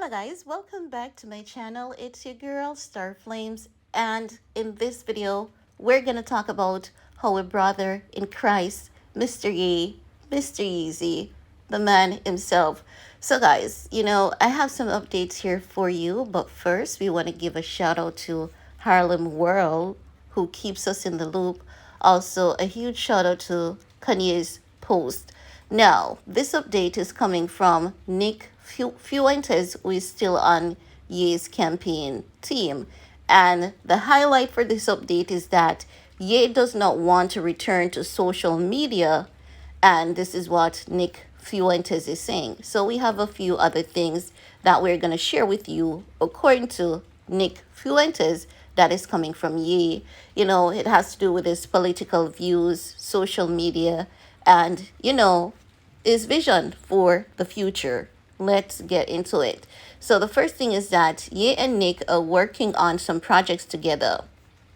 Guys, welcome back to my channel. It's your girl Starflames, and in this video we're gonna talk about how a brother in Christ, Mr. Ye, Mr. Yeezy, the man himself. So guys, I have some updates here for you, but first we want to give a shout out to Harlem World, who keeps us in the loop. Also, a huge shout out to Kanye's post. Now, this update is coming from Nick Fuentes, who is still on Ye's campaign team. And the highlight for this update is that Ye does not want to return to social media. And this is what Nick Fuentes is saying. So we have a few other things that we're going to share with you according to Nick Fuentes that is coming from Ye. It has to do with his political views, social media, and, his vision for the future. Let's get into it. So the first thing is that Ye and Nick are working on some projects together.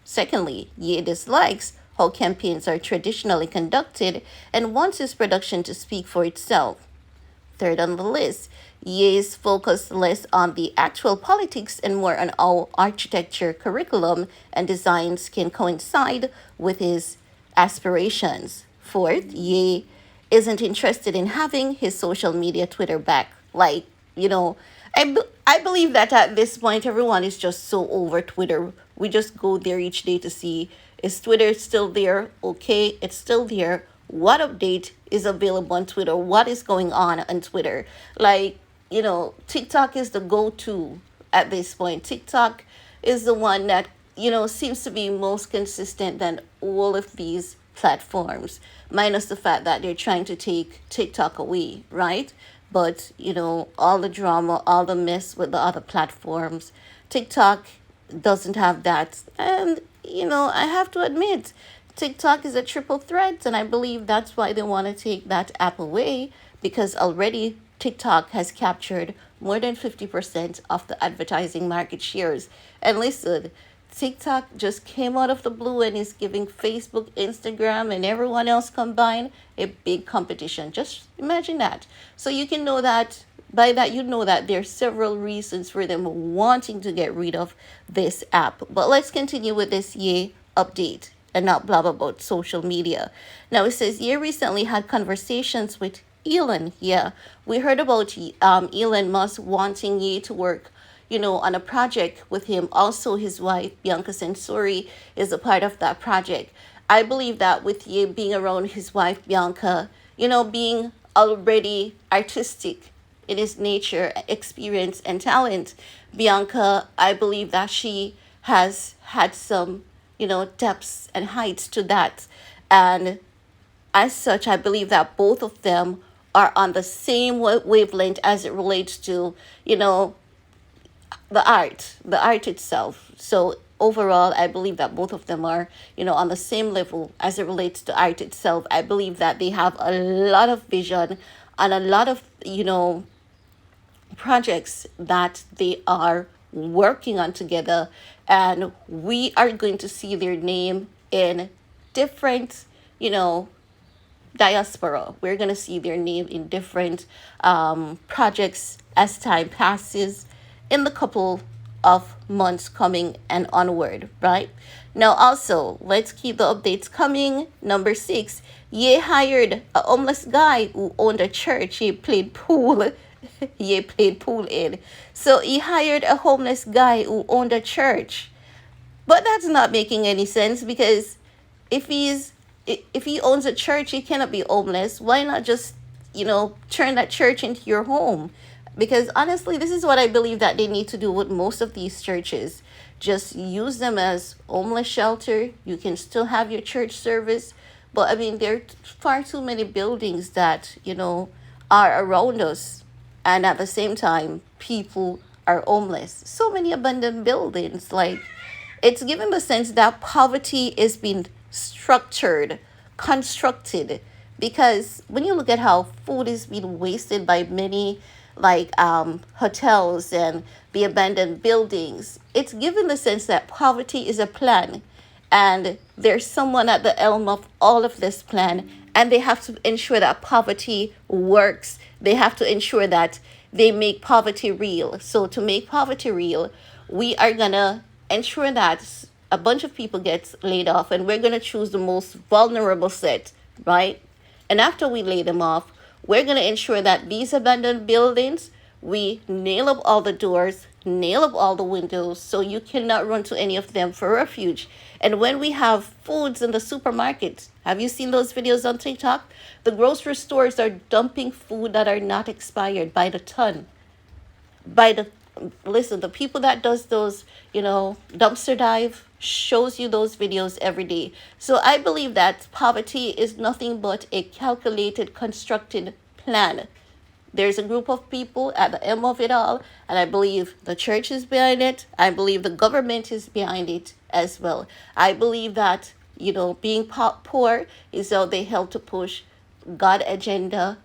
Secondly, Ye dislikes how campaigns are traditionally conducted and wants his production to speak for itself. Third on the list, Ye is focused less on the actual politics and more on how architecture, curriculum, and designs can coincide with his aspirations. Fourth, Ye isn't interested in having his social media Twitter back. I believe that at this point, everyone is just so over Twitter. We just go there each day to see, is Twitter still there? Okay, it's still there. What update is available on Twitter? What is going on Twitter? TikTok is the go-to at this point. TikTok is the one that, seems to be most consistent than all of these platforms, minus the fact that they're trying to take TikTok away, right? But, all the drama, all the mess with the other platforms, TikTok doesn't have that. And, I have to admit, TikTok is a triple threat, and I believe that's why they want to take that app away, because already TikTok has captured more than 50% of the advertising market shares. And listen, TikTok just came out of the blue and is giving Facebook, Instagram, and everyone else combined a big competition. Just imagine that. So you can know that by that you know that there are several reasons for them wanting to get rid of this app. But let's continue with this Ye update and not blah about social media. Now it says Ye recently had conversations with Elon. Yeah, we heard about Elon Musk wanting Ye to work on a project with him. Also, his wife, Bianca Sensori, is a part of that project. I believe that with Ye being around his wife, Bianca, being already artistic in his nature, experience, and talent, Bianca, I believe that she has had some, depths and heights to that. And as such, I believe that both of them are on the same wavelength as it relates to, the art itself. So overall, I believe that both of them are, on the same level as it relates to art itself. I believe that they have a lot of vision and a lot of, projects that they are working on together. And we are going to see their name in different, diaspora. We're going to see their name in different projects as time passes in the couple of months coming and onward, right? Now, also, let's keep the updates coming. Number 6, Ye hired a homeless guy who owned a church. He played pool. Ye played pool in. So he hired a homeless guy who owned a church. But that's not making any sense, because if he owns a church, he cannot be homeless. Why not just, turn that church into your home? Because honestly, this is what I believe that they need to do with most of these churches. Just use them as homeless shelter. You can still have your church service. But I mean, there are far too many buildings that, are around us. And at the same time, people are homeless. So many abandoned buildings. It's given the sense that poverty is being constructed. Because when you look at how food is being wasted by many hotels and the abandoned buildings, it's given the sense that poverty is a plan, and there's someone at the helm of all of this plan, and they have to ensure that poverty works. They have to ensure that they make poverty real. So to make poverty real, we are gonna ensure that a bunch of people gets laid off, and we're gonna choose the most vulnerable set, right? And after we lay them off, we're gonna ensure that these abandoned buildings, we nail up all the doors, nail up all the windows, so you cannot run to any of them for refuge. And when we have foods in the supermarket, have you seen those videos on TikTok? The grocery stores are dumping food that are not expired by the ton. By the Listen, the people that does those, dumpster dive shows you those videos every day. So I believe that poverty is nothing but a calculated, constructed plan. There's a group of people at the end of it all, and I believe the church is behind it. I believe the government is behind it as well. I believe that, being poor is how they help to push God agenda,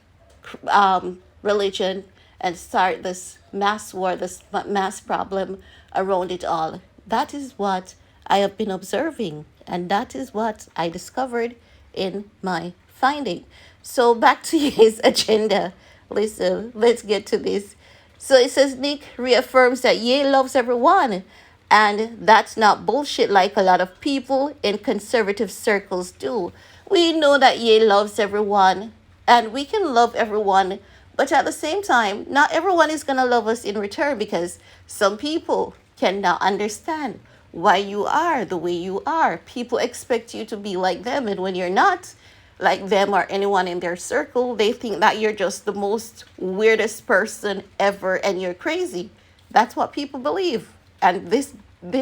religion, and start this mass war, this mass problem around it all. That is what I have been observing, and that is what I discovered in my finding. So back to his agenda. Listen, let's get to this. So it says Nick reaffirms that Ye loves everyone. And that's not bullshit like a lot of people in conservative circles do. We know that Ye loves everyone, and we can love everyone, but at the same time, not everyone is going to love us in return, because some people cannot understand why you are the way you are. People expect you to be like them, and when you're not like them or anyone in their circle, they think that you're just the most weirdest person ever and you're crazy. That's what people believe. And this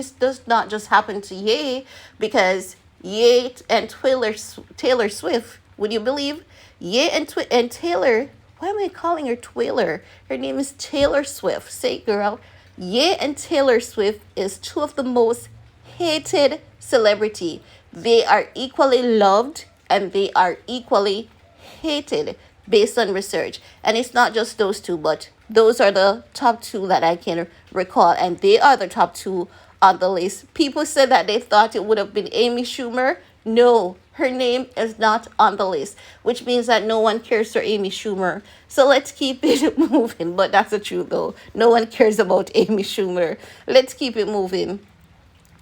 does not just happen to Ye, because Ye and Taylor Swift, would you believe? Ye and Taylor, why am I calling her Twiller? Her name is Taylor Swift. Say, girl. Ye and Taylor Swift is two of the most hated celebrity. They are equally loved and they are equally hated based on research. And it's not just those two, but those are the top two that I can recall. And they are the top two on the list. People said that they thought it would have been Amy Schumer. No, her name is not on the list, which means that no one cares for Amy Schumer. So let's keep it moving. But that's the truth, though. No one cares about Amy Schumer. Let's keep it moving.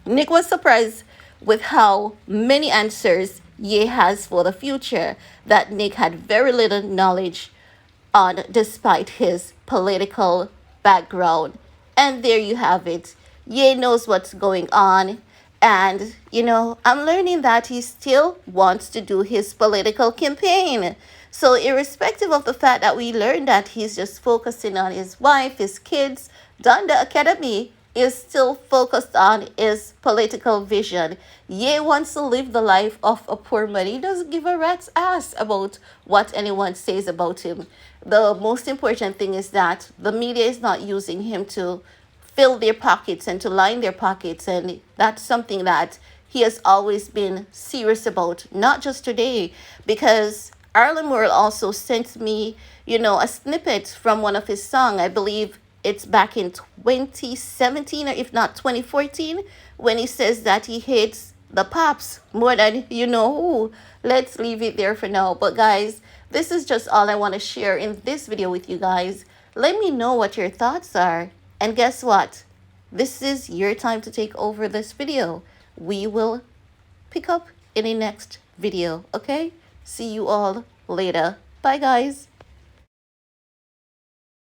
Nick was surprised with how many answers Ye has for the future that Nick had very little knowledge on, despite his political background. And there you have it. Ye knows what's going on. And, I'm learning that he still wants to do his political campaign. So irrespective of the fact that we learned that he's just focusing on his wife, his kids, done the academy, is still focused on his political vision. Ye wants to live the life of a poor man. He doesn't give a rat's ass about what anyone says about him. The most important thing is that the media is not using him to fill their pockets and to line their pockets. And that's something that he has always been serious about, not just today, because Arlen Moore also sent me, a snippet from one of his songs. I believe it's back in 2017, or if not 2014, when he says that he hates the Pops more than who. Let's leave it there for now. But guys, this is just all I want to share in this video with you guys. Let me know what your thoughts are. And guess what? This is your time to take over this video. We will pick up in the next video, okay? See you all later. Bye, guys.